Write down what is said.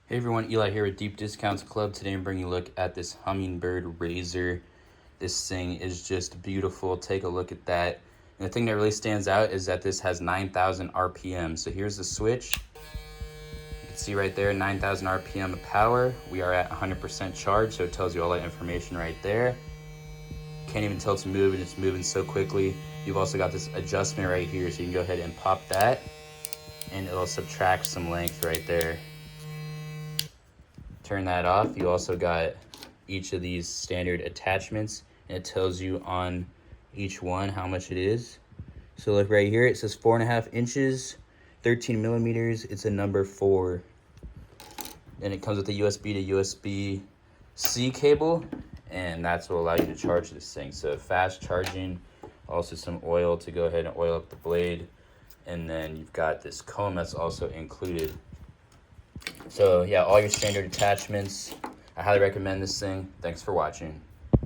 Hey everyone, Eli here with Deep Discounts Club. Today I'm bringing a look at this Hummingbird razor. This thing is just beautiful. Take a look at that. And the thing that really stands out is that this has 9,000 RPM. So here's the switch. You can see right there, 9,000 RPM of power. We are at 100% charge, so it tells you all that information right there. Can't even tell it's moving so quickly. You've also got this adjustment right here, so you can go ahead and pop that, and it'll subtract some length right there. Turn that off. You also got each of these standard attachments, and it tells you on each one how much it is. So look right here, it says 4.5 inches, 13 millimeters. It's a number 4. And it comes with a USB to USB-C cable, and that's what will allow you to charge this thing. So fast charging, also some oil to go ahead and oil up the blade, and then you've got this comb that's also included. So yeah, all your standard attachments. I highly recommend this thing. Thanks for watching.